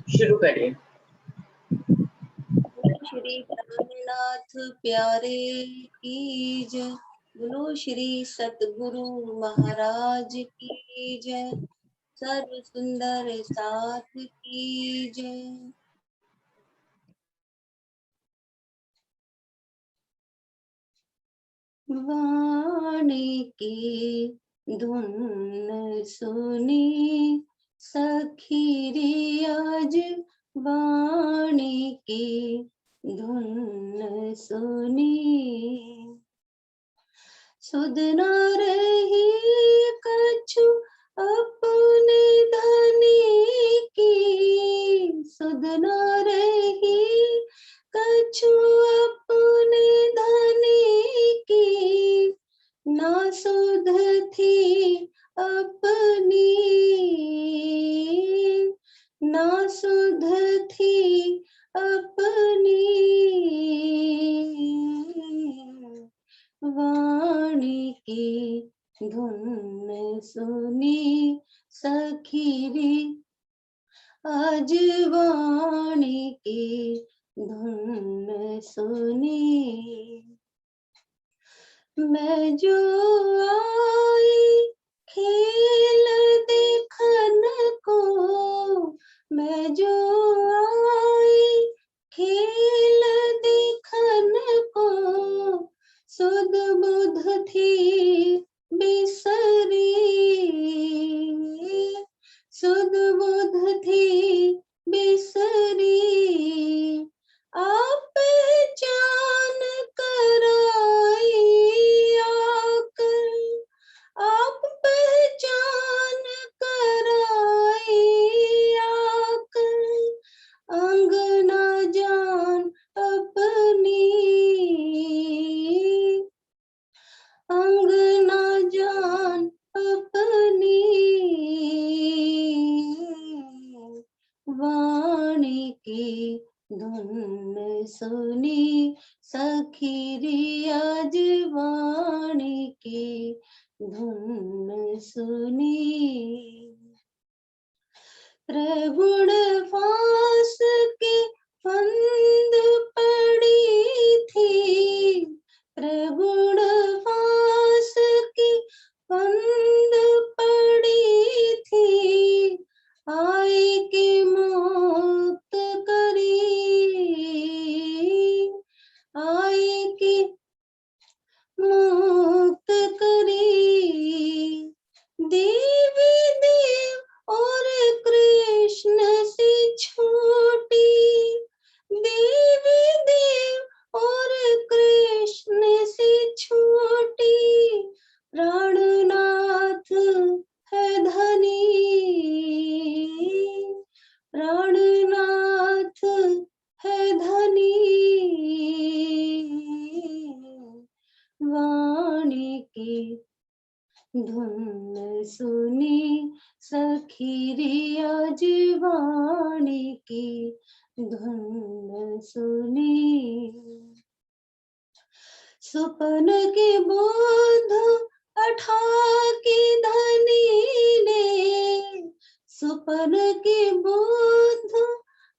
शुरू करिए। श्री प्राणनाथ प्यारे की जय। बोलो श्री सतगुरु महाराज की जय। सर्व सुंदर साथ की जय। वाणी की धुन सुनी सखीरी आज वाणी की धुन सुनी सुध न रही कछु अपने धनी की सुध न रही कछु अपने धनी की ना सुध थी अपनी ना सुध थी अपनी वाणी की धुन सुनी सखीरी आज वाणी की धुन सुनी मैं जो आई खेल देखन को मैं जो आई खेल देखन को सुध बुध थी बिसरी सुध बुध थी बिसरी आप पहचान कराई आकर आप पहचान कराई आकर अंगना जान अपनी अंगना जान अपनी वाणी की धुन सुनी सखीरी आज वाणी की धुन सुनी प्रगुण फास के फंद पड़ी थी प्रगुण फास की फंद पड़ी थी आई के मुक्त करी आई के मुक्त करी देवी देव और कृष्ण से छोटी देवी देव और कृष्ण से छोटी प्राणनाथ है धनी प्राणनाथ है धनी वाणी की धुन सुनी सखीरी आज वाणी की धुन सुनी सुपन के बोध अठा के धनी ने सुपन के बोध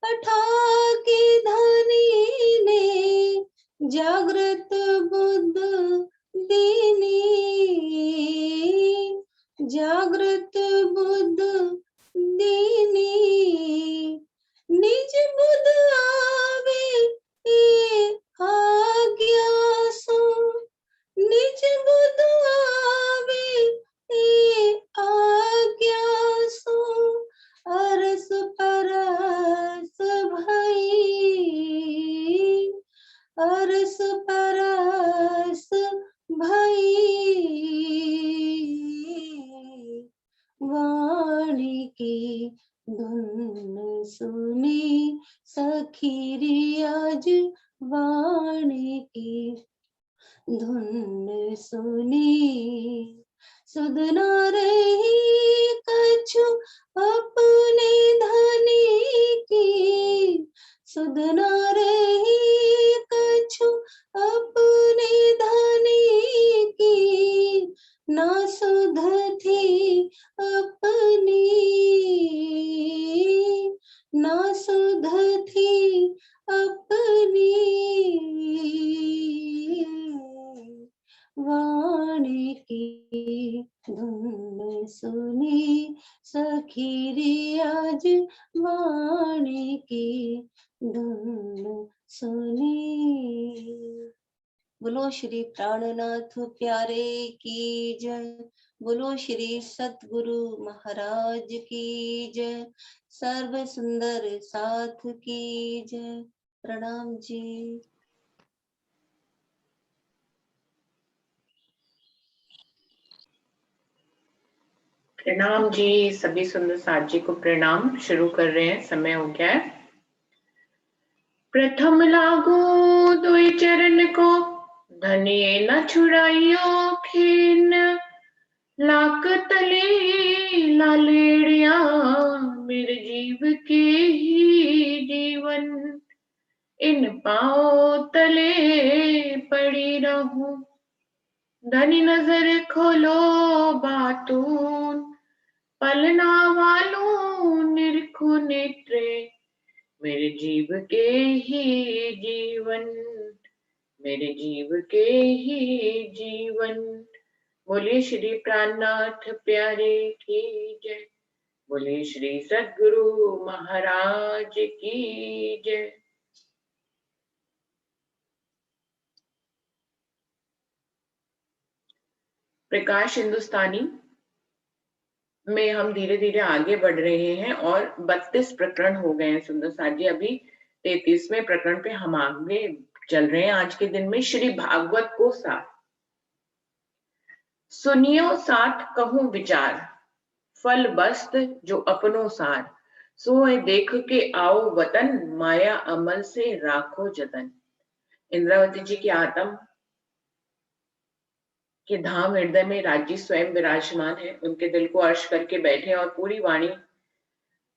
अठा के धनी ने जागृत बुद्ध दीनी जागृत बुद्ध दीनी निज बुद्ध आवे ए आज्ञा सो निज बुद्ध आवे ए आज्ञा सो अरस परस भई अरस परस भई वाणी की धुन सुनी सखीरी आज वाणी की धुन सुनी सुध न रही कछु अपने धनी की सुध न रही कछु अपने धनी की ना सुध थी अपनी ना सुध थी अपनी वाणी की धुन सुनी सखी आज वाणी की धुन सुनी। बोलो श्री प्राणनाथ प्यारे की जय। बोलो श्री सतगुरु महाराज की जय। सर्व सुंदर साथ की जय। प्रणाम जी। प्रणाम जी, सभी सुंदर साथ जी को प्रणाम। शुरू कर रहे हैं, समय हो गया है। प्रथम लागू दुई चरण को, धनिये न छुड़ाइयो खीन। लाक तले लालेड़िया, मेरे जीव के ही जीवन। इन पाओ तले पड़ी रहूं, धनी नजर खोलो बातून। पलना वालों निरखो नेत्रे, मेरे जीव के ही जीवन, मेरे जीव के ही जीवन। बोलिए श्री प्राणनाथ प्यारे की जय। बोलिए श्री सद्गुरु महाराज की जय। प्रकाश हिंदुस्तानी में हम धीरे धीरे आगे बढ़ रहे हैं और 32 प्रकरण हो गए हैं सुंदर साथ जी। अभी 33वें प्रकरण पे हम आगे चल रहे हैं। आज के दिन में श्री भागवत को साथ सुनियो, साथ कहूं विचार। फल बस्त जो अपनो सार, सोए देख के आओ वतन। माया अमल से राखो जतन। इंद्रावती जी की आत्म के धाम हृदय में राज्य स्वयं विराजमान है। उनके दिल को अर्श करके बैठे और पूरी वाणी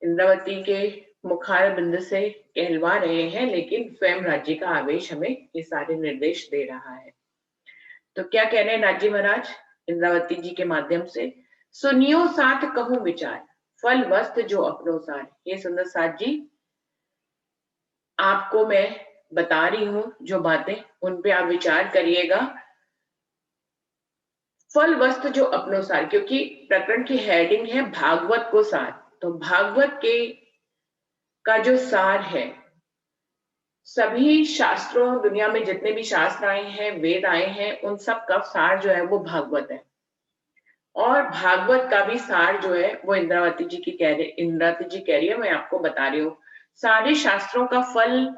इंद्रावती के मुखार बिंद से कहलवा रहे हैं, लेकिन स्वयं राज्य का आवेश हमें ये सारे निर्देश दे रहा है। तो क्या कह रहे हैं राज्य महाराज इंद्रावती जी के माध्यम से? सुनियो साथ कहूं विचार, फल वस्त जो अपनो सार। ये सुंदर साथ जी, आपको मैं बता रही हूं जो बातें, उन पे आप विचार करिएगा। फल वस्त जो अपनो सार, क्योंकि प्रकरण की हेडिंग है भागवत को सार। तो भागवत के का जो सार है, सभी शास्त्रों, दुनिया में जितने भी शास्त्र आए हैं, वेद आए हैं, उन सब का सार जो है वो भागवत है। और भागवत का भी सार जो है वो इंद्रावती जी कह रही है, मैं आपको बता रही हूँ। सारे शास्त्रों का फल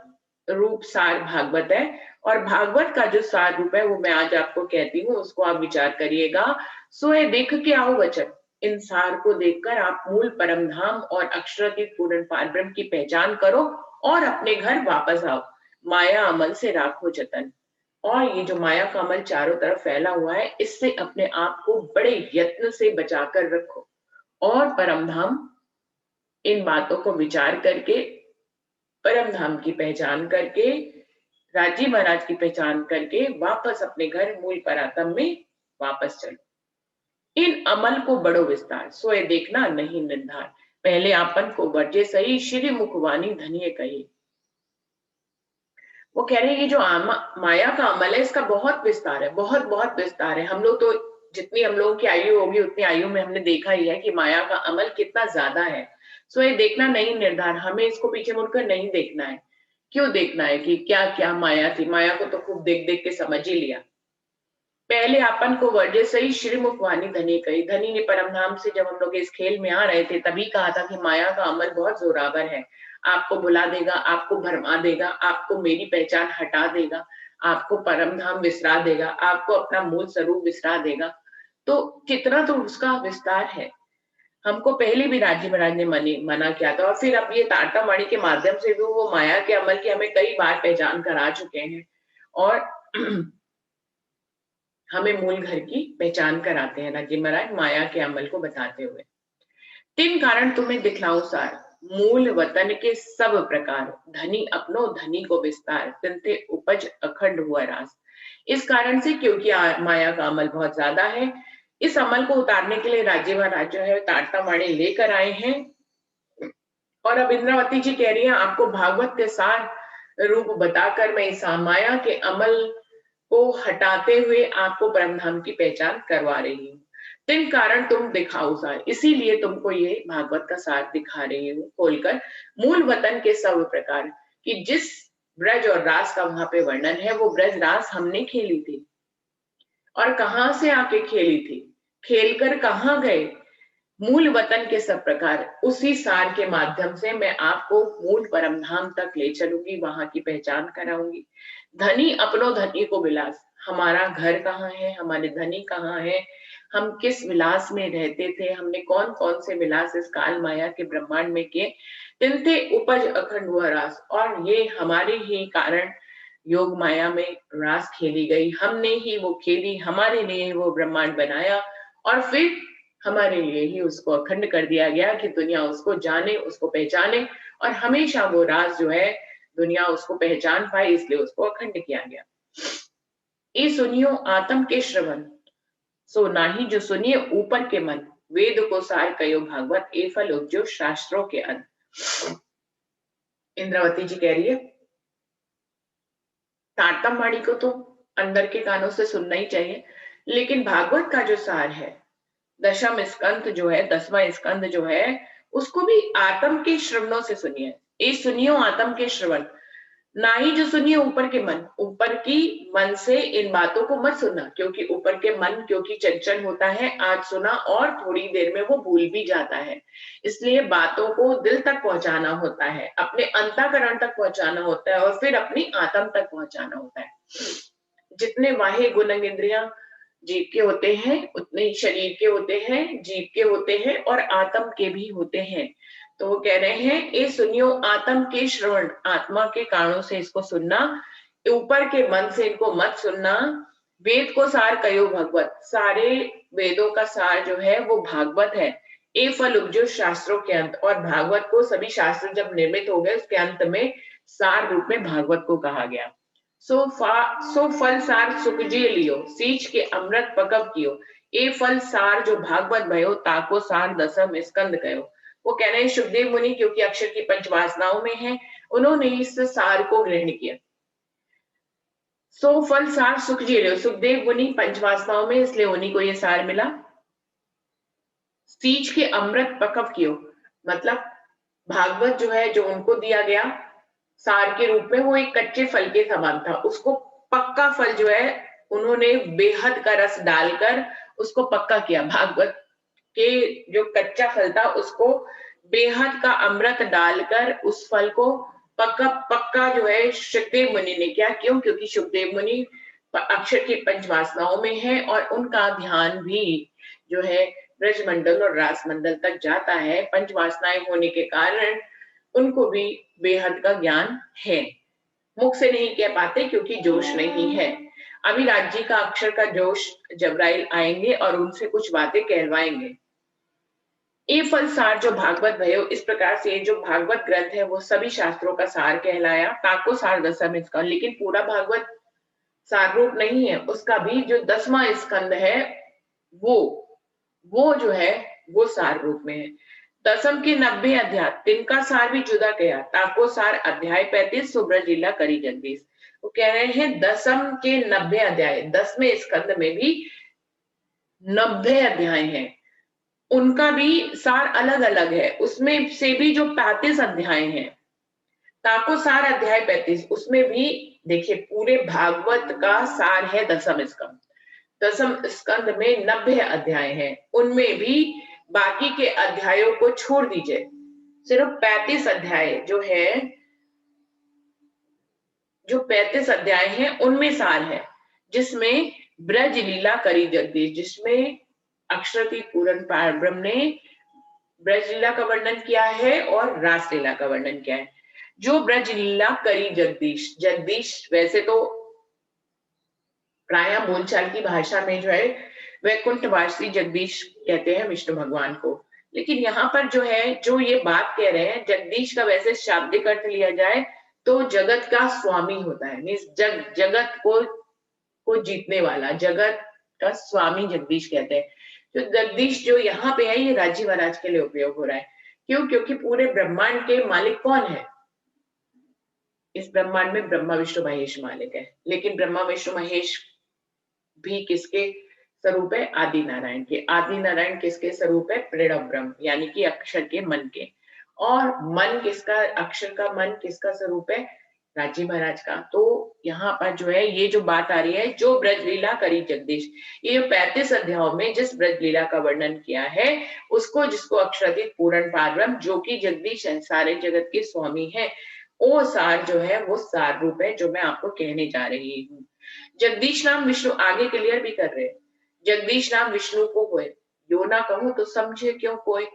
रूप सार भागवत है, और भागवत का जो सार रूप है वो मैं आज आपको कहती हूँ, उसको आप विचार करिएगा। सोए देख के आओ वचन। इन सार को देखकर आप मूल परम धाम और अक्षरातीत पूर्ण पारब्रह्म की पहचान करो और अपने घर वापस आओ। माया अमल से राखो जतन। और ये जो माया का अमल चारों तरफ फैला हुआ है, इससे अपने आप को बड़े यत्न से बचाकर रखो और परम धाम, इन बातों को विचार करके, परम धाम की पहचान करके, राजी महाराज की पहचान करके वापस अपने घर मूल परातम में वापस चलो। इन अमल को बड़ो विस्तार, सोए देखना नहीं निर्धार। पहले आपन को वर्जे सही, श्री मुखवाणी धनिय कही। वो कह रहे हैं ये जो माया का अमल है, इसका बहुत विस्तार है, बहुत बहुत विस्तार है। हम लोग तो, जितनी हम लोगों की आयु होगी उतनी आयु में हमने देखा ही है कि माया का अमल कितना ज्यादा है। सो ये देखना नहीं निर्धार, हमें इसको पीछे मुड़कर नहीं देखना है। क्यों देखना है कि क्या क्या माया थी? माया को तो खूब देख देख के समझ ही लिया। पहले आपन को वर्जे सही, श्रीमुख वाणी धनी कही। धनी ने परम धाम से जब हम लोग इस खेल में आ रहे थे तभी कहा था कि माया का अमल बहुत जोरावर है, आपको बुला देगा, आपको भरमा देगा, आपको मेरी पहचान हटा देगा, आपको परम धाम विसरा देगा, आपको अपना मूल स्वरूप विसरा देगा। तो कितना तो उसका विस्तार है। हमको पहले भी राजी महाराज ने मना किया था, और फिर अब ये तारतम वाणी के माध्यम से भी वो माया के अमल की हमें कई बार पहचान करा चुके हैं, और हमें मूल घर की पहचान कराते हैं राजी महाराज माया के अमल को बताते हुए। तीन कारण तुम्हें दिखलाऊं सार, मूल वतन के सब प्रकार। धनी अपनो धनी को विस्तार, तिनते उपज अखंड हुआ रास। इस कारण से, क्योंकि माया का अमल बहुत ज्यादा है, इस अमल को उतारने के लिए राज्य महाराज जो है तारतम वाणी लेकर आए हैं और अब इंद्रावती जी कह रही हैं आपको भागवत के सार रूप बताकर मैं इस माया के अमल को हटाते हुए आपको परमधाम की पहचान करवा रही हूँ। तिन कारण तुम दिखाओ सार, इसीलिए तुमको ये भागवत का सार दिखा रही हूँ खोलकर। मूल वतन के सब प्रकार कि जिस ब्रज और रास का वहां पे वर्णन है, वो ब्रज रास हमने खेली थी और कहाँ से आके खेली थी, खेलकर कहाँ गए, मूल वतन के सब प्रकार, उसी सार के माध्यम से मैं आपको मूल परम धाम तक ले चलूंगी, वहां की पहचान कराऊंगी। धनी अपनो धनी को विलास, हमारा घर कहाँ है, हमारे धनी कहाँ है, हम किस विलास में रहते थे, हमने कौन कौन से विलास इस काल माया के ब्रह्मांड में किए, तिनते उपज अखंड हुआ रास, और ये हमारे ही कारण योग माया में रास खेली गई, हमने ही वो खेली, हमारे लिए वो ब्रह्मांड बनाया और फिर हमारे लिए ही उसको अखंड कर दिया गया कि दुनिया उसको जाने, उसको पहचाने, और हमेशा वो राज जो है दुनिया उसको पहचान पाए, इसलिए उसको अखंड किया गया। ये सुनियो आत्म के श्रवण, सो नाही जो सुनिए ऊपर के मन, वेद को सार कयो भागवत, ए फल उपजो शास्त्रों के अंत। इंद्रावती जी कह रही है तारतम वाणी को तो अंदर के कानों से सुनना ही चाहिए, लेकिन भागवत का जो सार है, दशम स्कंद जो है, 10वां स्कंद जो है, उसको भी आत्म के श्रवणों से सुनिए। ये सुनियो आत्म के श्रवण, ना ही जो सुनिए ऊपर के मन, ऊपर की मन से इन बातों को मत सुनना, क्योंकि ऊपर के मन क्योंकि चंचल होता है, आज सुना और थोड़ी देर में वो भूल भी जाता है, इसलिए बातों को दिल तक पहुंचाना होता है, अपने अंतःकरण तक पहुंचाना होता है, और फिर अपनी आत्म तक पहुंचाना होता है। जितने वाहे गुण इंद्रियां जीव के होते हैं, उतने ही शरीर के होते हैं, जीव के होते हैं और आत्म के भी होते हैं। तो वो कह रहे हैं ये सुनियो आत्म के श्रवण, आत्मा के कानों से इसको सुनना, ऊपर के मन से इनको मत सुनना। वेद को सार कयो भगवत, सारे वेदों का सार जो है वो भागवत है। ए फल उपजो शास्त्रों के अंत, और भागवत को सभी शास्त्र जब निर्मित हो गए उसके अंत में सार रूप में भागवत को कहा गया। सो फल सार सुख जे लियो, सींच के अमृत पकव कियो, ए फल सार जो भागवत भयो, ताको सार दसम स्कंद कयो। वो कह रहे हैं सुखदेव मुनि क्योंकि अक्षर की पंचवासनाओं में है, उन्होंने इस सार को ग्रहण किया। सो फल सार सुख जी लियो, सुखदेव मुनि पंचवासनाओं में, इसलिए उन्हीं को ये सार मिला। सींच के अमृत पकव कियो, मतलब भागवत जो है जो उनको दिया गया सार के रूप में, वो एक कच्चे फल के समान था, उसको पक्का फल जो है उन्होंने बेहद का रस डालकर उसको पक्का किया। भागवत के जो कच्चा फल था उसको बेहद का अमृत डालकर उस फल को पक्का पक्का जो है सुखदेव मुनि ने किया। क्यों? क्योंकि सुखदेव मुनि अक्षर की पंचवासनाओं में है और उनका ध्यान भी जो है ब्रज मंडल और रास मंडल तक जाता है, पंचवासनाएं होने के कारण उनको भी बेहद का ज्ञान है, मुख से नहीं कह पाते क्योंकि जोश नहीं है। अभी राज्य का अक्षर का जोश जबराइल आएंगे और उनसे कुछ बातें कहलवाएंगे। ये फल सार जो भागवत भयो, इस प्रकार से जो भागवत ग्रंथ है वो सभी शास्त्रों का सार कहलाया, ताको सार दसम इसका, लेकिन पूरा भागवत सार रूप नहीं है, उसका भी जो 10वां स्कंद है वो जो है वो सार रूप में है। दसम के 90 अध्याय, तिनका सार भी जुदा गया, ताको सार अध्याय 35 सुब्रज लीला करी जगदीश। वो कह रहे हैं दसम के 90 अध्याय, 10वें स्कंद में भी 90 अध्याय हैं, उनका भी सार अलग अलग है, उसमें से भी जो 35 अध्याय हैं, ताको सार अध्याय 35, उसमें भी देखिए पूरे भागवत का सार है दसम स्कंद। दसम स्कंद में 90 अध्याय हैं, उनमें भी बाकी के अध्यायों को छोड़ दीजिए, सिर्फ 35 अध्याय जो है, जो 35 अध्याय हैं उनमें सार है, जिसमें ब्रज लीला करी जगदीश, जिसमें अक्षरती पूर्ण पार ब्रह्म ने ब्रज लीला का वर्णन किया है और रास लीला का वर्णन किया है। जो ब्रज लीला करी जगदीश, जगदीश वैसे तो प्राय बोलचाल की भाषा में जो है वैकुंठवासी जगदीश कहते हैं विष्णु भगवान को, लेकिन यहाँ पर जो है जो ये बात कह रहे हैं जगदीश का वैसे शाब्दिक अर्थ लिया जाए तो जगत का स्वामी होता है, मीन्स जगत को जीतने वाला, जगत का स्वामी जगदीश कहते हैं। तो जगदीश जो यहाँ पे है ये राज्य महाराज के लिए उपयोग हो रहा है क्यों? क्योंकि पूरे ब्रह्मांड के मालिक कौन है? इस ब्रह्मांड में ब्रह्मा विष्णु महेश मालिक है, लेकिन ब्रह्मा विष्णु महेश भी किसके स्वरूप है? आदि नारायण के। आदि नारायण किसके स्वरूप है? प्रणव ब्रह्म, यानी कि अक्षर के, मन के। और मन किसका, अक्षर का मन किसका स्वरूप है? राजी महाराज का। तो यहाँ पर जो है ये जो बात आ रही है, जो ब्रज लीला करी जगदीश, ये 35 अध्यायों में जिस ब्रज लीला का वर्णन किया है, उसको, जिसको अक्षरातीत पूर्ण पारब्रह्म, जो कि जगदीश है, सारे जगत के स्वामी है, वो सार जो है वो सार रूप है, जो मैं आपको कहने जा रही हूँ। जगदीश नाम विष्णु, आगे क्लियर भी कर रहे हैं, जगदीश नाम विष्णु को होए, यो ना कहूं तो समझे क्यों कोई,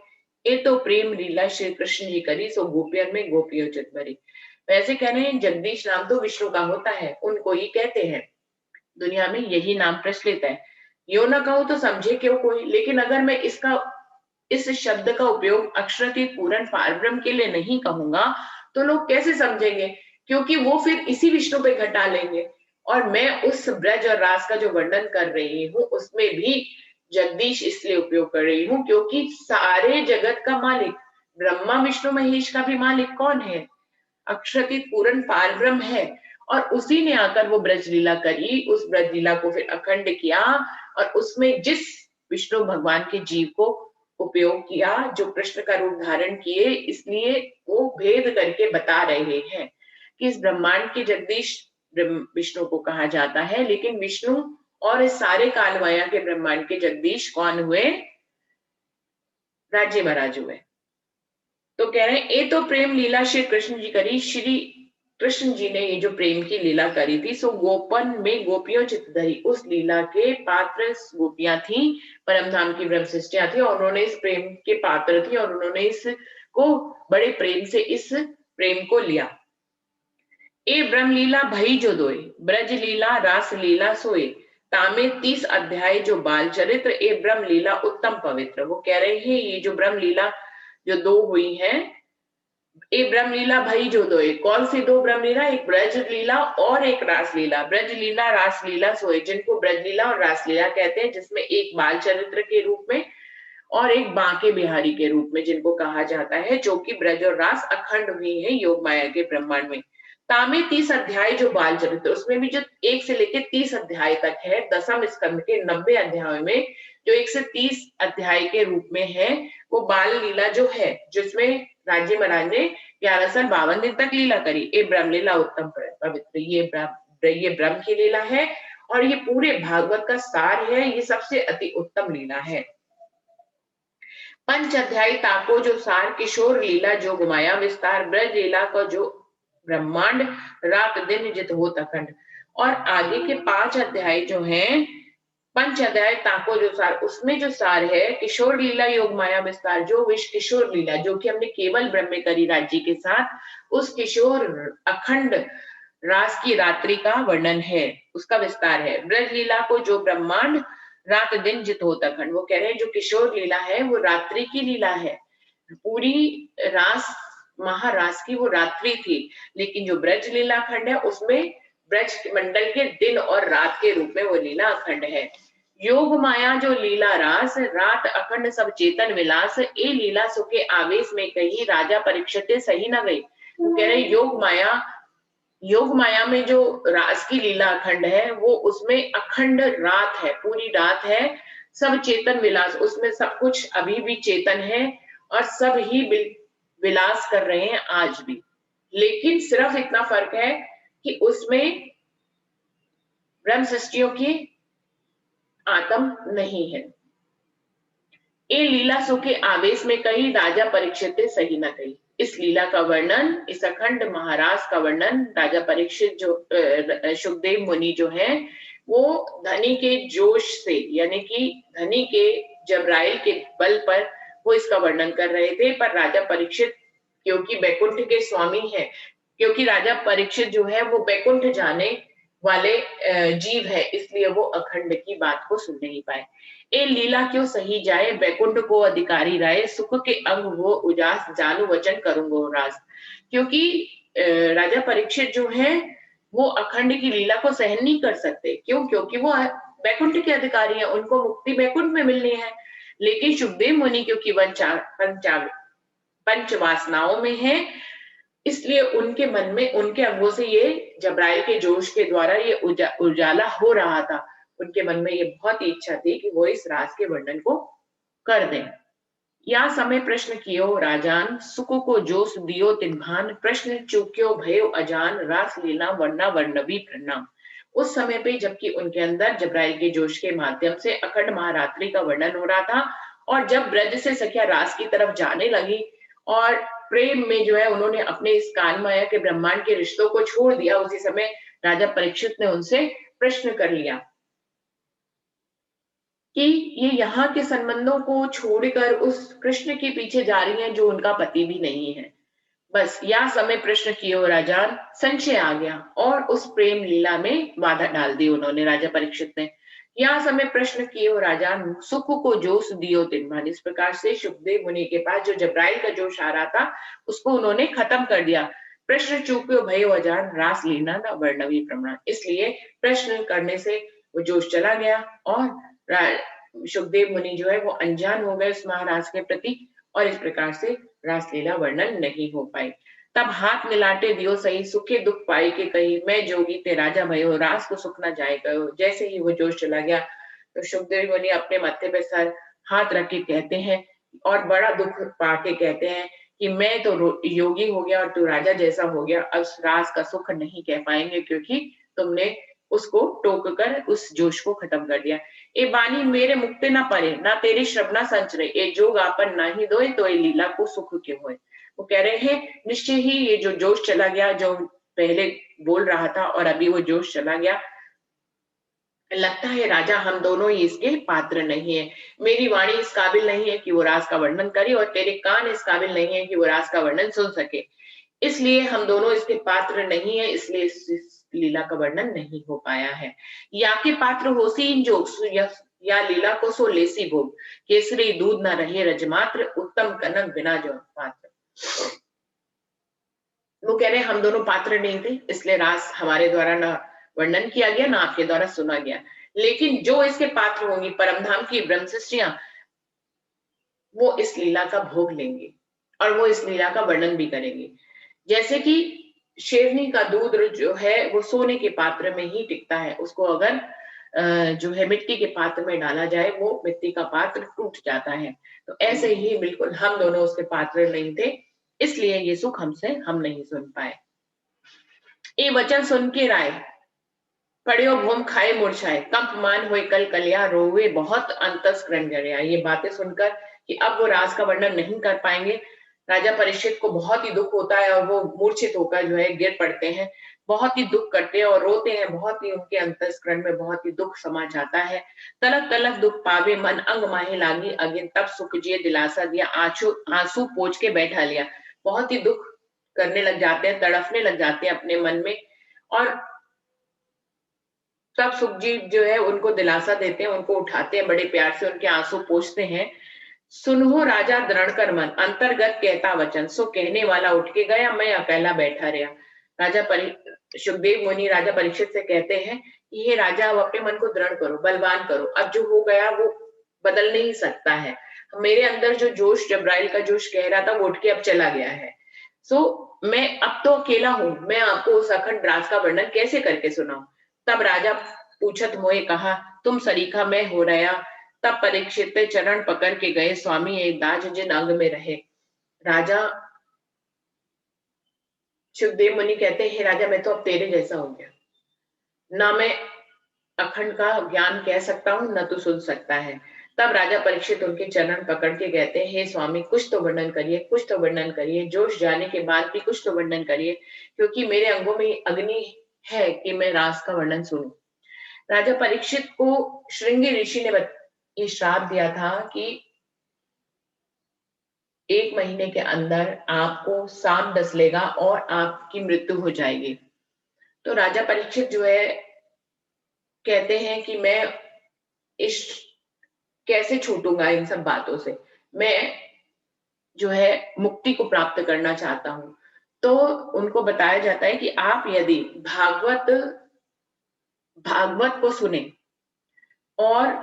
ये तो प्रेम लीला श्री कृष्ण जी करी, सो गोपियन में गोपियों चित भरी। वैसे कह रहे हैं जगदीश नाम तो विष्णु का होता है, उनको ही कहते हैं, दुनिया में यही नाम प्रचलित है। यो ना कहूं तो समझे क्यों कोई, लेकिन अगर मैं इस शब्द का उपयोग अक्षरातीत पूर्ण पारब्रह्म के लिए नहीं कहूंगा तो लोग कैसे समझेंगे? क्योंकि वो फिर इसी विष्णु पे घटा लेंगे। और मैं उस ब्रज और रास का जो वर्णन कर रही हूँ उसमें भी जगदीश इसलिए उपयोग कर रही हूँ क्योंकि सारे जगत का मालिक, ब्रह्मा विष्णु महेश का भी मालिक कौन है? अक्षरातीत पूर्ण पारब्रह्म है। और उसी ने आकर वो ब्रज लीला करी, उस ब्रज लीला को फिर अखंड किया, और उसमें जिस विष्णु भगवान के जीव को उपयोग किया, जो कृष्ण का रूप धारण किए, इसलिए वो भेद करके बता रहे हैं कि इस ब्रह्मांड के जगदीश विष्णु को कहा जाता है, लेकिन विष्णु और इस सारे कालमाया के ब्रह्मांड के जगदीश कौन हुए? राज्य महाराज हुए। तो कह रहे हैं ये तो प्रेम लीला श्री कृष्ण जी करी, श्री कृष्ण जी ने ये जो प्रेम की लीला करी थी, सो गोपन में गोपियों चित धरी, उस लीला के पात्र गोपियां थी, परम धाम की ब्रह्म सृष्टियां थी, और उन्होंने इस प्रेम के पात्र थी, और उन्होंने इसको बड़े प्रेम से इस प्रेम को लिया। ए ब्रह्म लीला भई जो दोए, ब्रज लीला रास लीला सोए, तामे 30 अध्याय जो बाल चरित्र, ए ब्रह्म लीला उत्तम पवित्र। वो कह रहे हैं ये जो ब्रह्म लीला जो दो हुई है, ए ब्रह्म लीला भई जो दोए, कौन सी दो ब्रह्म लीला? एक ब्रज लीला और एक रास लीला। ब्रज लीला रास लीला सोए, जिनको ब्रज लीला और रास लीला कहते हैं, जिसमें एक बाल चरित्र के रूप में और एक बांके बिहारी के रूप में जिनको कहा जाता है, जो कि ब्रज और रास अखंड हुई है योग माया के ब्रह्मांड में। तामे 30 अध्याय जो बाल चरित्र, उसमें भी जो 1 से लेकर 30 अध्याय तक है, दसम स्कंद के 90 अध्यायों में जो 1 से 30 अध्याय के रूप में है, वो बाल लीला जो है, जिसमें राज्य महाराज ने 11 साल 52 दिन तक लीला करी। ये ब्रह्म लीला उत्तम पवित्र, ये ब्रह्म की लीला है, और ये पूरे भागवत का सार है, ये सबसे अति उत्तम लीला है। पंच अध्याय ताको जो सार, किशोर लीला जो गुमाया विस्तार, ब्रज लीला का जो ब्रह्मांड, रात दिन जित हो अखंड। और आगे के 5 अध्याय जो हैं, पंच अध्याय ताको जो सार, उसमें जो सार है किशोर लीला योग माया विस्तार, जो विश्व किशोर लीला जो कि हमने केवल ब्रह्म में करी राज्य के साथ, उस किशोर अखंड रास की रात्रि का वर्णन है, उसका विस्तार है। ब्रज लीला को जो ब्रह्मांड, रात दिन जित हो अखंड। वो कह रहे हैं जो किशोर लीला है वो रात्रि की लीला है, पूरी रास महारास की वो रात्रि थी, लेकिन जो ब्रज लीला अखंड है उसमें ब्रज मंडल के दिन और रात के रूप में वो लीला अखंड है। योग माया जो लीला रास, रात अखंड सब चेतन विलास, ए लीला सुखे आवेश में कही, राजा परीक्षित सही न गई। वो कह रहे योग माया में जो रास की लीला अखंड है, वो उसमें अखंड रात है, पूरी रात है, सब चेतन विलास, उसमें सब कुछ अभी भी चेतन है, और सब ही विलास कर रहे हैं आज भी। लेकिन सिर्फ इतना फर्क है कि उसमें ब्रह्म सृष्टियों की आत्म नहीं है। ए लीला सुखे आवेश में कही, राजा परीक्षित सही न कही। इस लीला का वर्णन, इस अखंड महाराज का वर्णन राजा परीक्षित जो सुखदेव मुनि जो है, वो धनी के जोश से, यानी कि धनी के जबराइल के बल पर वो इसका वर्णन कर रहे थे। पर राजा परीक्षित क्योंकि बैकुंठ के स्वामी है, क्योंकि राजा परीक्षित जो है वो बैकुंठ जाने वाले जीव है, इसलिए वो अखंड की बात को सुन नहीं पाए। ए लीला क्यों सही जाए, बैकुंठ को अधिकारी राय, सुख के अंग वो उजास, जानू वचन करूंगो रास। क्योंकि राजा परीक्षित जो है वो अखंड की लीला को सहन नहीं कर सकते। क्यों? क्योंकि वो बैकुंठ के अधिकारी है, उनको मुक्ति बैकुंठ में मिलनी है। लेकिन सुखदेव मुनि क्योंकि पंच वासनाओं में है, इसलिए उनके मन में, उनके अंगों से ये जब्राइल के जोश के द्वारा ये उजाला हो रहा था। उनके मन में ये बहुत ही इच्छा थी कि वो इस राज के वर्णन को कर दें। या समय प्रश्न कियो राजान, सुख को जोश दियो तिन्भान, प्रश्न चूक्यो भयो अजान, रास लीला वर्णा वर्णवी प्रणाम। उस समय पे जबकि उनके अंदर जब्राइल के जोश के माध्यम से अखंड महारात्रि का वर्णन हो रहा था, और जब ब्रज से सखिया रास की तरफ जाने लगी और प्रेम में जो है उन्होंने अपने इस काल माया के ब्रह्मांड के रिश्तों को छोड़ दिया, उसी समय राजा परीक्षित ने उनसे प्रश्न कर लिया कि ये यहाँ के संबंधों को छोड़कर उस कृष्ण के पीछे जा रही हैं जो उनका पति भी नहीं है। बस या समय प्रश्न किए राजान, संशय आ गया और उस प्रेम लीला में बाधा डाल दी उन्होंने, राजा परीक्षित ने। या समय प्रश्न किए राजान, सुख को जोश दियो तिन्भान। इस प्रकार से शुकदेव मुनि के पास जो जब्राइल का जोश आ रहा था उसको उन्होंने खत्म कर दिया। प्रश्न चूक्यो भयो अजान, रास लीला न वर्णवी प्रमाण। इसलिए प्रश्न करने से वो जोश चला गया और शुकदेव मुनि जो है वो अनजान हो गए उस महाराज के प्रति, और इस प्रकार से रासलीला वर्णन नहीं हो पाई। तब हाथ मिलाटे दियो सही, सुखे दुख पाई के कही, मैं जोगी ते राजा भयो, रास को सुख न जाए गयो। जैसे ही वो जोश चला गया तो शुकदेव मुनि अपने मत्थे पे सर हाथ रख के कहते हैं और बड़ा दुख पाके कहते हैं कि मैं तो योगी हो गया और तू राजा जैसा हो गया, अब रास का सुख नहीं कह पाएंगे क्योंकि तुमने उसको टोक कर उस जोश को खत्म कर दिया। ए बानी मेरे मुक्ति ना परे, ना तेरी श्रवणा संचरे, ए जोग आपन ना ही दोए, तो ए लीला को सुख क्यों होए। वो कह रहे हैं निश्चय ही ये जो जोश चला गया, जो पहले बोल रहा था और अभी वो जोश चला गया, लगता है राजा हम दोनों ही इसके पात्र नहीं है। मेरी वाणी इस काबिल नहीं है कि वो राज का वर्णन करे और तेरे कान इस काबिल नहीं है कि वो राज का वर्णन सुन सके, इसलिए हम दोनों इसके पात्र नहीं है, इसलिए इस लीला का वर्णन नहीं हो पाया है। या के पात्र होसी इन जोग, या लीला को सो लेसी भोग, केसरी दूध न रहे रजमात्र, उत्तम कनक बिना जो पात्र। वो कह रहे हम दोनों पात्र नहीं थे, इसलिए रास हमारे द्वारा ना वर्णन किया गया ना आपके द्वारा सुना गया, लेकिन जो इसके पात्र होंगी परमधाम की ब्रह्म सृष्टियां, वो इस लीला का भोग लेंगे और वो इस लीला का वर्णन भी करेंगे। जैसे कि शेरनी का दूध जो है वो सोने के पात्र में ही टिकता है, उसको अगर जो है मिट्टी के पात्र में डाला जाए वो मिट्टी का पात्र टूट जाता है। तो ऐसे ही बिल्कुल हम दोनों उसके पात्र नहीं थे, इसलिए ये सुख हमसे हम नहीं सुन पाए। ये वचन सुन के राय पड़ियो भूम खाए मूर्छाए, कंप मान हुए कल कलिया, रोवे बहुत अंतस्करण गया। ये बातें सुनकर कि अब वो राज का वर्णन नहीं कर पाएंगे, राजा परीक्षित को बहुत ही दुख होता है और वो मूर्छित होकर जो है गिर पड़ते हैं, बहुत ही दुख करते हैं और रोते हैं, बहुत ही उनके अंतस्करण में बहुत ही दुख समा जाता है। तलक तलक दुख पावे मन अंग माहे लागी, अगिन तब सुख जिए दिलासा दिया, आंसू पोंछ के बैठा लिया। बहुत ही दुख करने लग जाते हैं, तड़फने लग जाते हैं अपने मन में, और तब सुखजी जो है उनको दिलासा देते हैं, उनको उठाते हैं, बड़े प्यार से उनके आंसू पोंछते हैं। सुनहो राजा दृढ़ कर मन, अंतर्गत कहता वचन, सो कहने वाला उठ के गया, मैं अकेला बैठा रहा। सुखदेव मुनि राजा परीक्षित से कहते हैं कि हे राजा, अब अपने मन को दृढ़ करो, बलवान करो, अब जो हो गया वो बदल नहीं सकता है। मेरे अंदर जो जोश, जब्राइल का जोश कह रहा था वो उठ के अब चला गया है। मैं अब तो अकेला हूं, मैं आपको उस अखंड राज का वर्णन कैसे करके सुनाऊं। तब राजा पूछत मोए कहा, तुम सरीखा मैं हो रहा। तब परीक्षित चरण पकड़ के गए, स्वामी एक दाज जिन अंग में रहे। राजा सुखदेव मुनि कहते हैं, राजा मैं तो अब तेरे जैसा हो गया, ना मैं अखंड का ज्ञान कह सकता हूँ न तू सुन सकता है। तब राजा परीक्षित उनके चरण पकड़ के कहते हैं, हे स्वामी कुछ तो वर्णन करिए, कुछ तो वर्णन करिए, जोश जाने के बाद भी कुछ तो वर्णन करिए, क्योंकि मेरे अंगों में अग्नि है कि मैं रास का वर्णन सुनूं। राजा परीक्षित को श्रृंगी ऋषि ने ये श्राप दिया था कि 1 महीने के अंदर आपको सांप डस लेगा और आपकी मृत्यु हो जाएगी। तो राजा परीक्षित जो है कहते हैं कि मैं इस कैसे छूटूंगा इन सब बातों से, मैं जो है मुक्ति को प्राप्त करना चाहता हूं। तो उनको बताया जाता है कि आप यदि भागवत को सुने और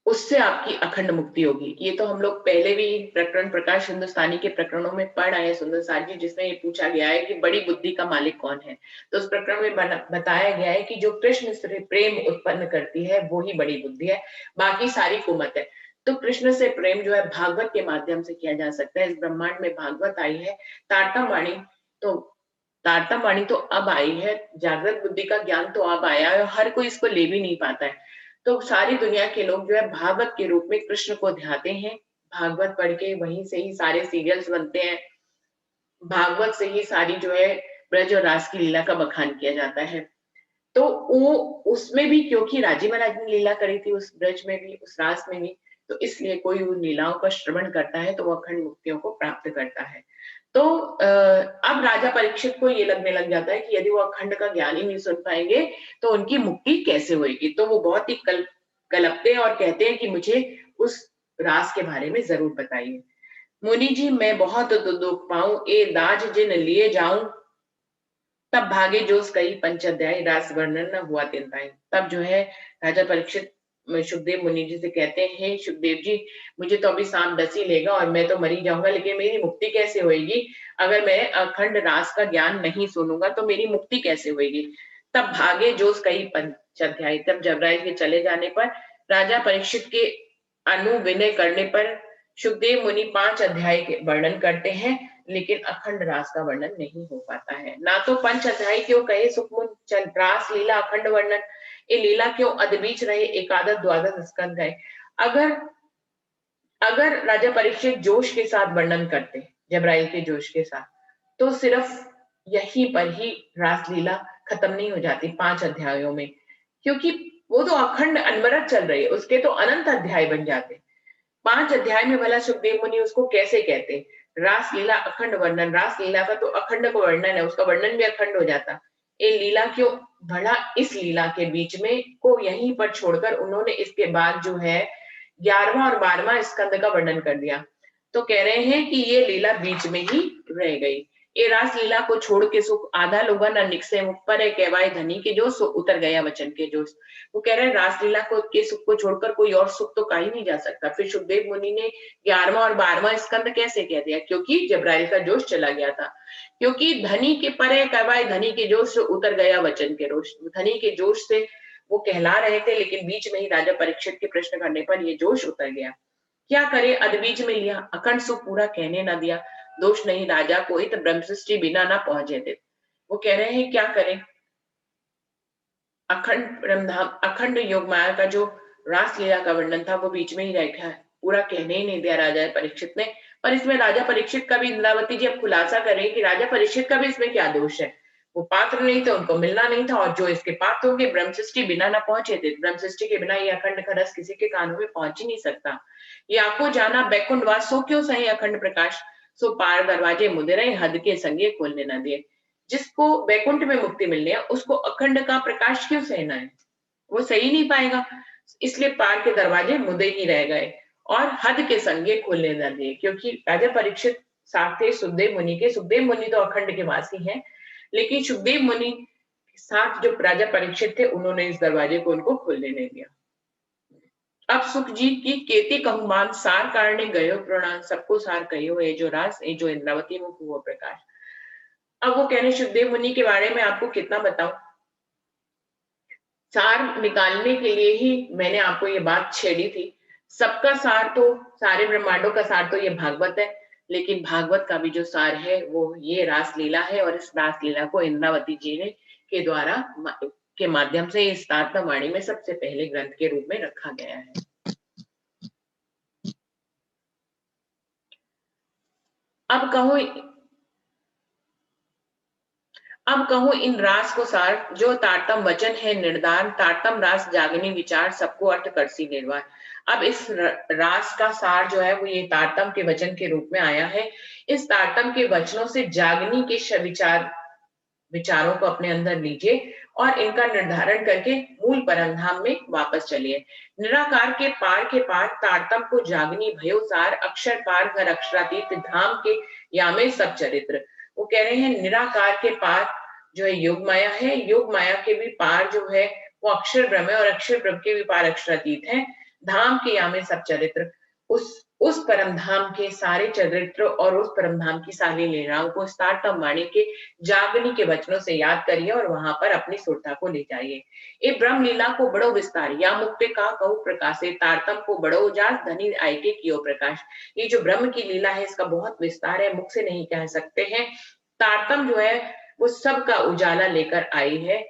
उससे आपकी अखंड मुक्ति होगी। ये तो हम लोग पहले भी प्रकरण प्रकाश हिंदुस्तानी के प्रकरणों में पढ़ आए सुंदर सार जी, जिसमें ये पूछा गया है कि बड़ी बुद्धि का मालिक कौन है। तो उस प्रकरण में बताया गया है कि जो कृष्ण से प्रेम उत्पन्न करती है वो ही बड़ी बुद्धि है, बाकी सारी कुमत है। तो कृष्ण से प्रेम जो है भागवत के माध्यम से किया जा सकता है। इस ब्रह्मांड में भागवत आई है, तारतम वाणी तो तारतम वाणी तो अब आई है, जागृत बुद्धि का ज्ञान तो अब आया है और हर कोई इसको ले भी नहीं पाता है। तो सारी दुनिया के लोग जो है भागवत के रूप में कृष्ण को ध्याते हैं। भागवत पढ़ के वहीं से ही सारे सीरियल्स बनते हैं, भागवत से ही सारी जो है ब्रज और रास की लीला का बखान किया जाता है। तो वो उसमें भी क्योंकि राजी महाराज ने लीला करी थी उस ब्रज में भी, उस रास में भी, तो इसलिए कोई उन लीलाओं का श्रवण करता है तो वो अखंड मुक्तियों को प्राप्त करता है। तो अब राजा परीक्षित को ये लगने लग जाता है कि यदि वो अखंड का ज्ञान ही नहीं सुन पाएंगे तो उनकी मुक्ति कैसे होगी। तो वो बहुत ही कलपते हैं और कहते हैं कि मुझे उस रास के बारे में जरूर बताइए। मुनि जी मैं बहुत दुख पाऊं, ए दाज जिन लिए जाऊं, तब भागे जोस कई पंचाध्याय, रास वर्णन न हुआ तिनताई। तब जो है राजा परीक्षित सुखदेव मुनि जी से कहते हैं, सुखदेव जी मुझे तो अभी सांप डस ही लेगा और मैं तो मरी जाऊंगा, लेकिन मेरी मुक्ति कैसे होगी? अगर मैं अखंड रास का ज्ञान नहीं सुनूंगा तो मेरी मुक्ति कैसे होगी? तब भागे जोस कई पंचाध्याय। तब जबराज के चले जाने पर, राजा परीक्षित के अनुविनय करने पर सुखदेव मुनि 5 अध्याय के वर्णन करते हैं, लेकिन अखंड रास का वर्णन नहीं हो पाता है। ना तो पंच अध्याय क्यों कहे सुखमुन चल रास लीला अखंड वर्णन, ये लीला क्यों अदबीच रहे एकादश द्वादश स्कंद गए। अगर अगर राजा परीक्षित जोश के साथ वर्णन करते, जबराइल के जोश के साथ, तो सिर्फ यहीं पर ही रास लीला खत्म नहीं हो जाती 5 अध्यायों में, क्योंकि वो तो अखंड अनवरत चल रही है, उसके तो अनंत अध्याय बन जाते। 5 अध्याय में भला सुखदेव मुनि उसको कैसे कहते? रास लीला अखंड वर्णन, रास लीला का तो अखंड को वर्णन है, उसका वर्णन भी अखंड हो जाता। ये लीला क्यों भला इस लीला के बीच में को यहीं पर छोड़कर उन्होंने इसके बाद जो है 11वां और 12वां स्कंद का वर्णन कर दिया। तो कह रहे हैं कि ये लीला बीच में ही रह गई। ये रास लीला को छोड़ के सुख आधा लोगा न निकसे मुख पर है, कहवाए धनी के जो सुख उतर गया वचन के जोश। वो कह रहे हैं रासलीला को के सुख को छोड़कर कोई और सुख तो कहा ही नहीं जा सकता। फिर सुखदेव मुनि ने 11वां और 12वां स्कंद कैसे कह दिया? क्योंकि जबराइल का जोश चला गया था, क्योंकि धनी के परे कहवाए धनी के जोश से उतर गया वचन के रोष। धनी के जोश से वो कहला रहे थे, लेकिन बीच में ही राजा परीक्षित के प्रश्न करने पर ये जोश उतर गया। क्या करे अदबीज में लिया, अखंड सुख पूरा कहने न दिया, दोष नहीं राजा कोई तो ब्रह्म सृष्टि बिना ना पहुंचे थे। वो कह रहे हैं क्या करें, अखंड ब्रह्मधाम अखंड योग माया का जो रास लीला का वर्णन था वो बीच में ही रखा है, पूरा कहने ही नहीं दिया राजा परीक्षित ने। पर इसमें राजा परीक्षित का भी, इंद्रावती जी अब खुलासा करें कि राजा परीक्षित का भी इसमें क्या दोष है। वो पात्र नहीं थे, उनको मिलना नहीं था, और जो इसके पात्र होंगे ब्रह्म सृष्टि बिना ना पहुंचे थे। ब्रह्म सृष्टि के बिना ये अखंड का रस किसी के कानों में पहुंच ही नहीं सकता। ये आपको जाना बैकुंठ वास सो क्यों सही अखंड प्रकाश, सो पार दरवाजे मुदे हद के संगे खोलने न दिए। जिसको बैकुंठ में मुक्ति मिलनी है उसको अखंड का प्रकाश क्यों सहना है? वो सही नहीं पाएगा, इसलिए पार के दरवाजे मुदे ही रह गए और हद के संगे खोलने न दिए। क्योंकि राजा परीक्षित साथ थे सुखदेव मुनि के, सुखदेव मुनि तो अखंड के वासी हैं, लेकिन सुखदेव मुनि साथ जो राजा परीक्षित थे उन्होंने इस दरवाजे को उनको खोलने नहीं दिया। अब सुख जी की केती कहमान सार कारणे गयो प्रणाम, सबको सार कहो ये जो रास ये जो इंद्रावती मुख हुआ प्रकाश। अब वो कहने सुखदेव मुनि के बारे में आपको कितना बताऊं, सार निकालने के लिए ही मैंने आपको ये बात छेड़ी थी। सबका सार तो, सारे ब्रह्मांडों का सार तो ये भागवत है, लेकिन भागवत का भी जो सार है वो ये रास लीला है, और इस रास लीला को इंद्रावती जी ने के द्वारा के माध्यम से इस तारतम वाणी में सबसे पहले ग्रंथ के रूप में रखा गया है। अब कहूं इन रास को सार, जो तारतम वचन है निर्धार, तारतम रास जागनी विचार, सबको अर्थ करसी निर्वाण। अब इस रास का सार जो है वो ये तारतम के वचन के रूप में आया है। इस तारतम के वचनों से जागनी के विचारों को अपने अंदर लीजिए और इनका निर्धारण करके मूल परमधाम में वापस चलिए। निराकार के पार तारतम को जागनी भयो सार, अक्षर पार घर अक्षरातीत धाम के यामे सब चरित्र। वो कह रहे हैं निराकार के पार जो है योग माया है, योग माया के भी पार जो है वो अक्षर ब्रह्म है, और अक्षर ब्रह्म के भी पार अक्षरातीत है। धाम के यामे सब चरित्र, उस परम धाम के सारे चरित्र और उस परम धाम की सारी लीलाओं को तारतम वाणी के जागनी के वचनों से याद करिए और वहां पर अपनी सुरता को ले जाइए। ये ब्रह्म लीला को बड़ो विस्तार या मुक्ति का कहु प्रकाशे, तारतम को बड़ो उजास धनी आय के कियो प्रकाश। ये जो ब्रह्म की लीला है इसका बहुत विस्तार है, मुख से नहीं कह सकते हैं। तारतम जो है वो सबका उजाला लेकर आई है।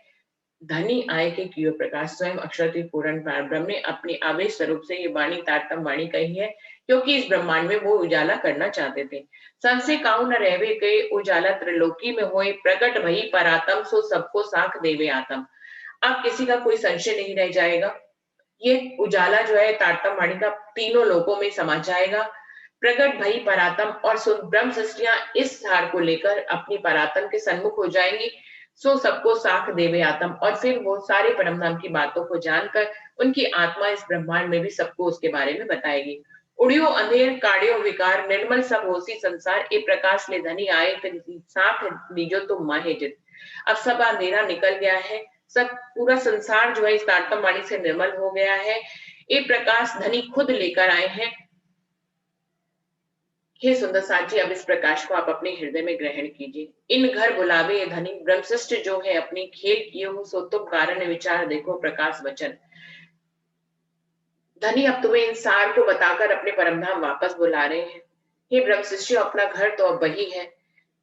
धनी आय के कियो प्रकाश, स्वयं अक्षर पूर्ण ब्रह्म ने अपनी आवेश स्वरूप से ये वाणी तारतम वाणी कही है, क्योंकि इस ब्रह्मांड में वो उजाला करना चाहते थे। संशय काहू न रहवे के उजाला त्रिलोकी में होए, प्रकट भई परातम सो सबको साख देवे आतम। अब किसी का कोई संशय नहीं रह जाएगा, ये उजाला जो है तारतम वाणी का तीनों लोकों में समा जाएगा। प्रकट भई परातम और ब्रह्म सृष्टियां इस सार को लेकर अपनी परातम के सन्मुख हो जाएंगी। सो सबको साख देवे आत्म, और फिर वो सारे परम धाम की बातों को जानकर उनकी आत्मा इस ब्रह्मांड में भी सबको उसके बारे में बताएगी। उड़ियो अंधेर काड़ियो विकार, निर्मल सब होसी संसार, ए प्रकाश ले धनी आए साथ लीजो तुम माहे जित। अब सब अंधेरा निकल गया है, सब पूरा संसार जो है इस तारतम वाणी से निर्मल हो गया है। ये प्रकाश धनी खुद लेकर आए हैं। हे सुंदर साथ जी, अब इस प्रकाश को आप अपने हृदय में ग्रहण कीजिए। इन घर बुलावे ये धनी, ब्रह्मशिष्ट जो है अपनी खेल किए हो, सो तुम कारण विचार देखो प्रकाश वचन। धनी अब तुम्हें इन सार को बताकर अपने परमधाम वापस बुला रहे हैं। हे ब्रह्मशिष्ट, अपना घर तो अब वही है,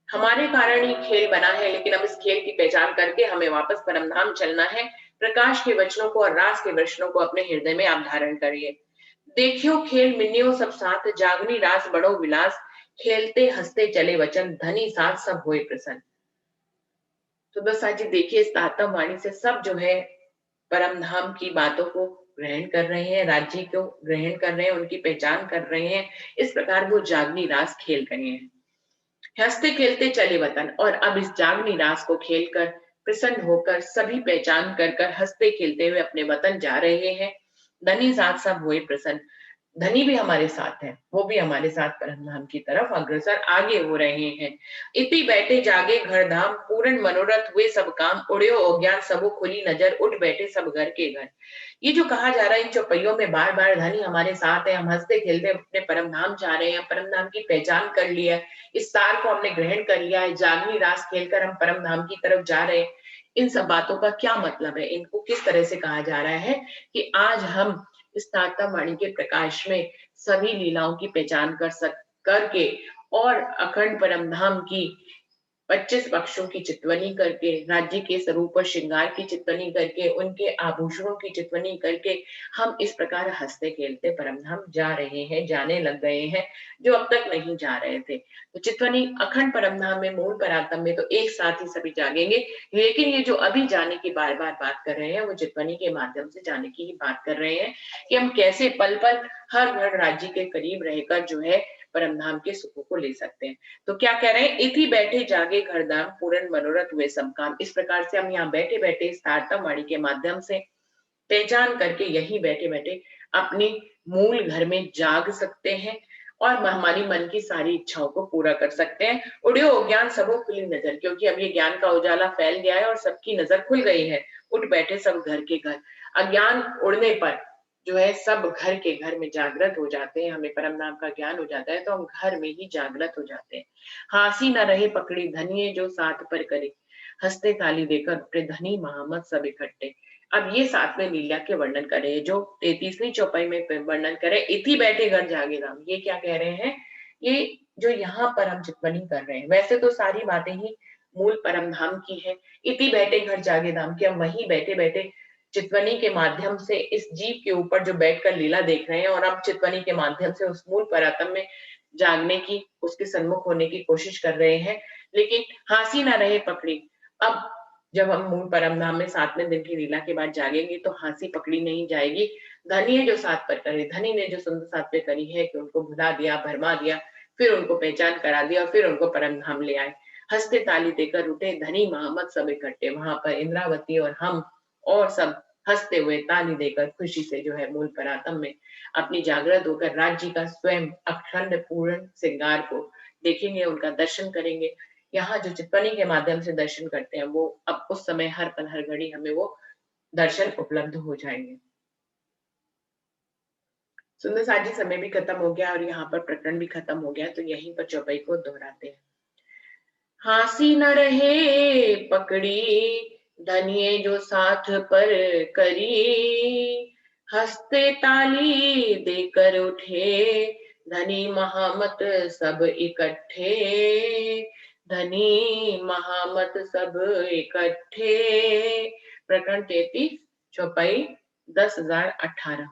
हमारे कारण ही खेल बना है, लेकिन अब इस खेल की पहचान करके हमें वापस परमधाम चलना है। प्रकाश के वचनों को और रास के वचनों को अपने हृदय में आप धारण करिए। देखियो खेल मिन्नियो सब साथ, जागनी रास बड़ो विलास, खेलते हंसते चले वचन, धनी साथ सब होए प्रसन्न। तो बस आज देखिए इस तातम वाणी से सब जो है परम धाम की बातों को ग्रहण कर रहे हैं, राज्य को ग्रहण कर रहे हैं, उनकी पहचान कर रहे हैं। इस प्रकार वो जागनी रास खेल रहे हैं। हंसते खेलते चले वतन, और अब इस जागनी रास को खेलकर प्रसन्न होकर सभी पहचान कर हंसते खेलते हुए अपने वतन जा रहे हैं। धनी साथ सब हुए प्रसन्न, धनी भी हमारे साथ है, वो भी हमारे साथ परमधाम की तरफ अग्रसर आगे हो रहे हैं। इति बैठे जागे घर धाम, पूर्ण मनोरथ हुए सब काम, उड़ियो अज्ञान सबो खुली नजर, उठ बैठे सब घर के घर। ये जो कहा जा रहा है इन चौपाइयों में बार बार, धनी हमारे साथ है, हम हंसते खेलते अपने परम धाम जा रहे हैं, परम धाम की पहचान कर लिया, इस सार को हमने ग्रहण कर लिया है, जागनी रास खेलकर हम परम धाम की तरफ जा रहे हैं। इन सब बातों का क्या मतलब है, इनको किस तरह से कहा जा रहा है कि आज हम इस तारतम वाणी के प्रकाश में सभी लीलाओं की पहचान करके और अखंड परम धाम की 25 पक्षों की चितवनी करके, राज्य के स्वरूप और श्रृंगार की चितवनी करके, उनके आभूषणों की चितवनी करके हम इस प्रकार हंसते खेलते परमधाम जा रहे हैं, जाने लग गए हैं, जो अब तक नहीं जा रहे थे। तो चितवनी अखंड परमधाम में, मूल परातम में तो एक साथ ही सभी जागेंगे, लेकिन ये जो अभी जाने की बार बार बात कर रहे हैं वो चितवनी के माध्यम से जाने की ही बात कर रहे हैं कि हम कैसे पल पल हर घर राज्य के करीब रहकर जो है परमधाम के सुखों को ले सकते हैं। तो क्या कह रहे हैं, इति बैठे जागे घरधाम, पूर्ण मनोरथ हुए सब काम। इस प्रकार से हम यहाँ बैठे बैठे इस तारतम वाणी के माध्यम से पहचान करके यही बैठे बैठे अपने मूल घर में जाग सकते हैं और हमारी मन की सारी इच्छाओं को पूरा कर सकते हैं। उड़ियो ज्ञान सबो खुली नजर, क्योंकि अब ये ज्ञान का उजाला फैल गया है और सबकी नजर खुल गई है। उठ बैठे सब घर के घर, अज्ञान उड़ने पर जो है सब घर के घर में जागृत हो जाते हैं, हमें परम नाम का ज्ञान हो जाता है तो हम घर में ही जागृत हो जाते हैं। हासी न रहे पकड़ी धनिये जो साथ पर करे, हंसते ताली देकर उठे धनी महामत सब इकट्ठे। अब ये सातवें लीला के वर्णन करे, जो 33वीं चौपाई में वर्णन करे, इति बैठे घर जागे राम। ये क्या कह रहे हैं, ये जो यहाँ पर हम चितवनी कर रहे हैं, वैसे तो सारी बातें ही मूल परम धाम की है। इति बैठे घर जागे धाम की हम वही बैठे बैठे चितवनी के माध्यम से इस जीव के ऊपर जो बैठकर लीला देख रहे हैं, और अब चितवनी के माध्यम से उस मूल परातम में जागने की, उसके सन्मुख होने की कोशिश कर रहे हैं। लेकिन हासी ना रहे पकड़ी, अब जब हम मूल परम धाम में 7वें दिन की लीला के बाद जागेंगे तो हंसी पकड़ी नहीं जाएगी। धनी ने जो सात पर करे, धनी ने जो सुंदर सात पे करी है कि उनको भुला दिया, भरमा दिया, फिर उनको पहचान करा दिया और फिर उनको परम धाम ले आए। हंसते ताली देकर उठे धनी महामत सब इकट्ठे, वहां पर इंद्रावती और हम और सब हंसते हुए ताली देकर खुशी से जो है मूल परातम में अपनी जागृत होकर राज्य का स्वयं अखंड पूर्ण श्रृंगार को देखेंगे, उनका दर्शन करेंगे। यहाँ जो चितवनी के माध्यम से दर्शन करते हैं वो अब उस समय हर पल हर घड़ी हमें वो दर्शन उपलब्ध हो जाएंगे। सुंदर साथ जी समय भी खत्म हो गया और यहाँ पर प्रकरण भी खत्म हो गया, तो यहीं पर चौपाई को दोहराते हैं। हासी न रहे पकड़ी धनिये जो साथ पर करी, हंसते ताली देकर उठे धनी महामत सब इकट्ठे, धनी महामत सब इकट्ठे। प्रकरण 33 चौपाई 10,018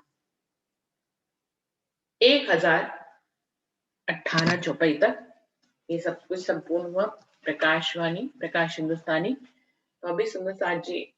1018 चौपाई तक ये सब कुछ संपूर्ण हुआ। प्रकाशवाणी प्रकाश हिंदुस्तानी। तो अभी सुंदर साथ जी